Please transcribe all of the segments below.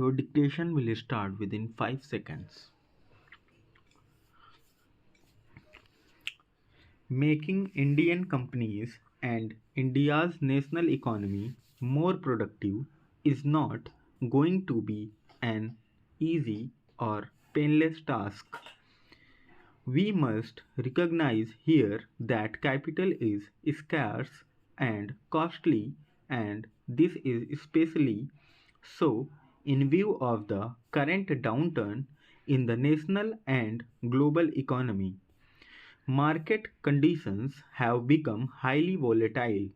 Your dictation will start within 5 seconds. Making Indian companies and India's national economy more productive is not going to be an easy or painless task. We must recognize here that capital is scarce and costly, and this is especially so in view of the current downturn in the national and global economy. Market conditions have become highly volatile,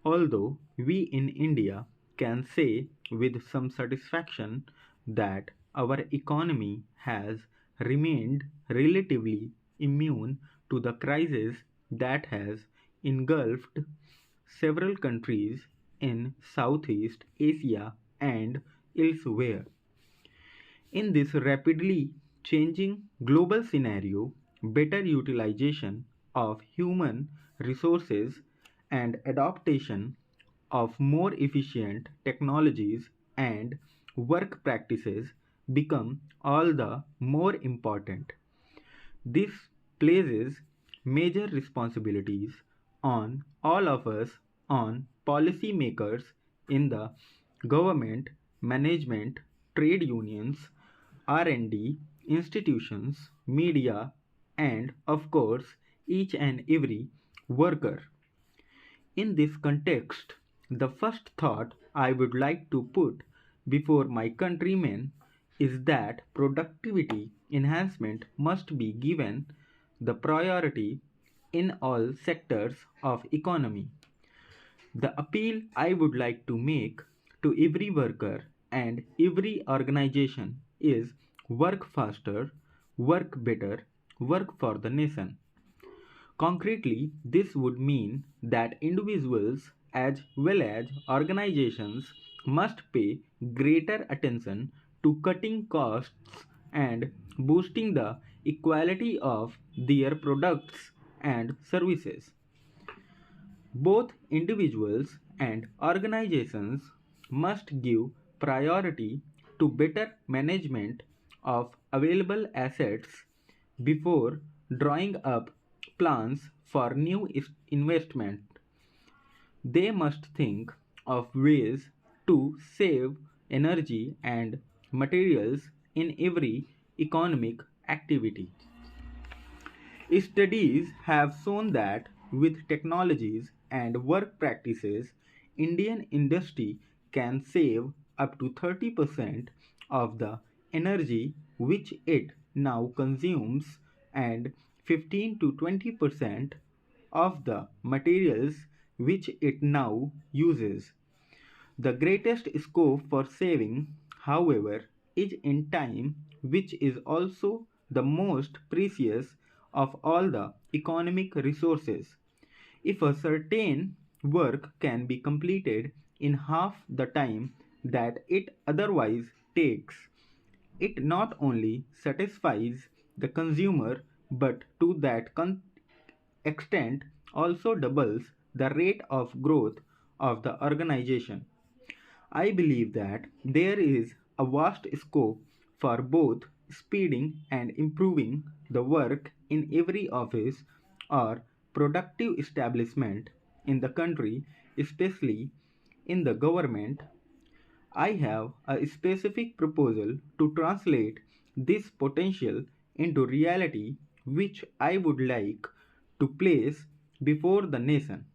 although we in India can say with some satisfaction that our economy has remained relatively immune to the crisis that has engulfed several countries in Southeast Asia and elsewhere. In this rapidly changing global scenario, better utilization of human resources and adaptation of more efficient technologies and work practices become all the more important. This places major responsibilities on all of us, on policymakers in the government, management, trade unions, R&D, institutions, media, and of course each and every worker. In this context, the first thought I would like to put before my countrymen is that productivity enhancement must be given the priority in all sectors of economy. The appeal I would like to make to every worker and every organization is work faster, work better, work for the nation. Concretely, this would mean that individuals as well as organizations must pay greater attention to cutting costs and boosting the equality of their products and services. Both individuals and organizations must give priority to better management of available assets before drawing up plans for new investment. They must think of ways to save energy and materials in every economic activity. Studies have shown that with technologies and work practices, Indian industry can save up to 30% of the energy which it now consumes and 15 to 20% of the materials which it now uses. The greatest scope for saving, however, is in time, which is also the most precious of all the economic resources. If a certain work can be completed in half the time that it otherwise takes, it not only satisfies the consumer but to that extent also doubles the rate of growth of the organization. I believe that there is a vast scope for both speeding and improving the work in every office or productive establishment in the country, especially in the government. I have a specific proposal to translate this potential into reality, which I would like to place before the nation.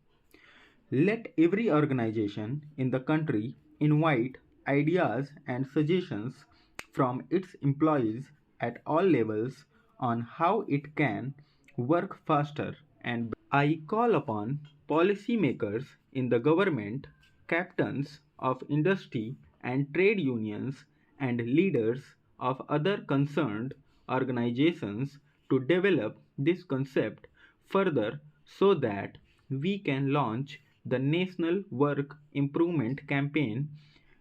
Let every organization in the country invite ideas and suggestions from its employees at all levels on how it can work faster and better. I call upon policymakers in the government, captains of industry and trade unions, and leaders of other concerned organizations to develop this concept further so that we can launch the National Work Improvement Campaign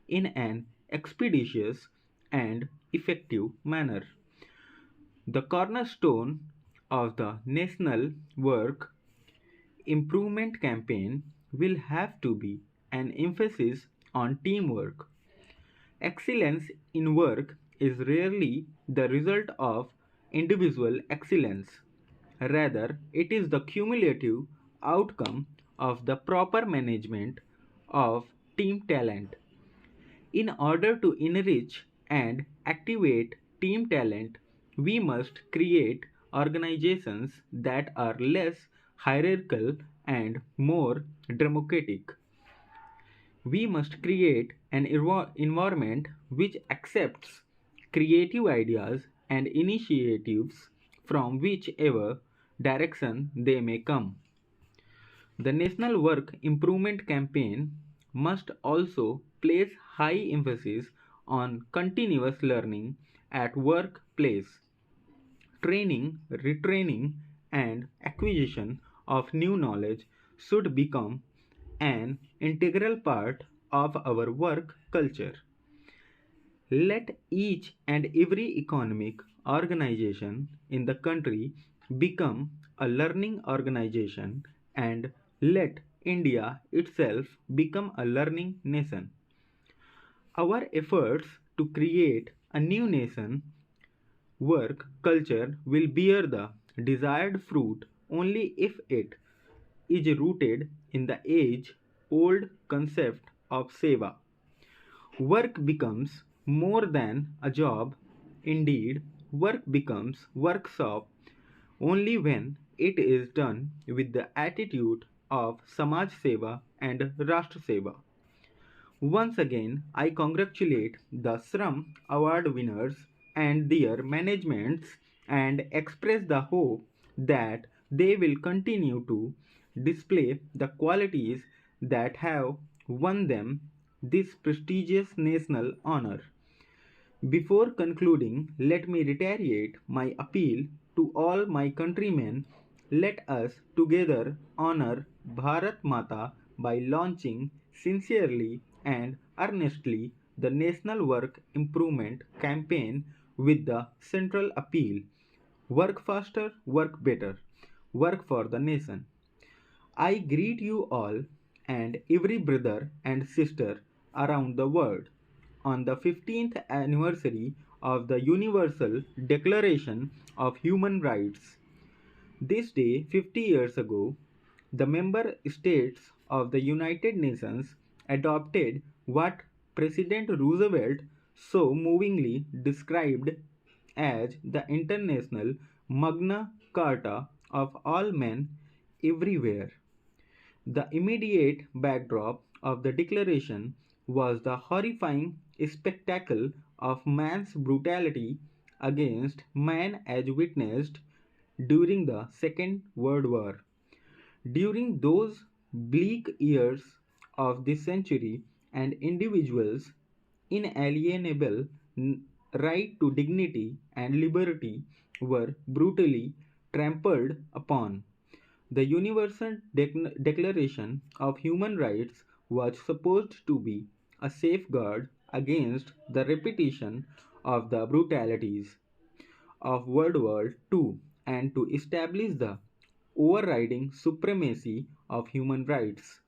in an expeditious and effective manner. The cornerstone of the National Work Improvement Campaign will have to be an emphasis on teamwork. Excellence in work is rarely the result of individual excellence. Rather, it is the cumulative outcome of the proper management of team talent. In order to enrich and activate team talent, we must create organizations that are less hierarchical and more democratic. We must create an environment which accepts creative ideas and initiatives from whichever direction they may come. The National Work Improvement Campaign must also place high emphasis on continuous learning at workplace. Training, retraining, and acquisition of new knowledge should become an integral part of our work culture. Let each and every economic organization in the country become a learning organization, and let India itself become a learning nation. Our efforts to create a new nation work culture will bear the desired fruit only if it is rooted in the age old concept of seva. Work becomes more than a job. Indeed, work becomes workshop only when it is done with the attitude of Samaj Seva and Rashtra Seva. Once again, I congratulate the Shram Award winners and their managements and express the hope that they will continue to display the qualities that have won them this prestigious national honor. Before concluding, let me reiterate my appeal to all my countrymen. Let us together honor Bharat Mata by launching sincerely and earnestly the National Work Improvement Campaign with the central appeal: work faster, work better, work for the nation. I greet you all and every brother and sister around the world on the 15th anniversary of the Universal Declaration of Human Rights. This day, 50 years ago, the member states of the United Nations adopted what President Roosevelt so movingly described as the International Magna Carta of all men everywhere. The immediate backdrop of the declaration was the horrifying spectacle of man's brutality against man as witnessed during the Second World War. During those bleak years of this century, an individual's inalienable right to dignity and liberty were brutally trampled upon. The Universal Declaration of Human Rights was supposed to be a safeguard against the repetition of the brutalities of World War II and to establish the overriding supremacy of human rights.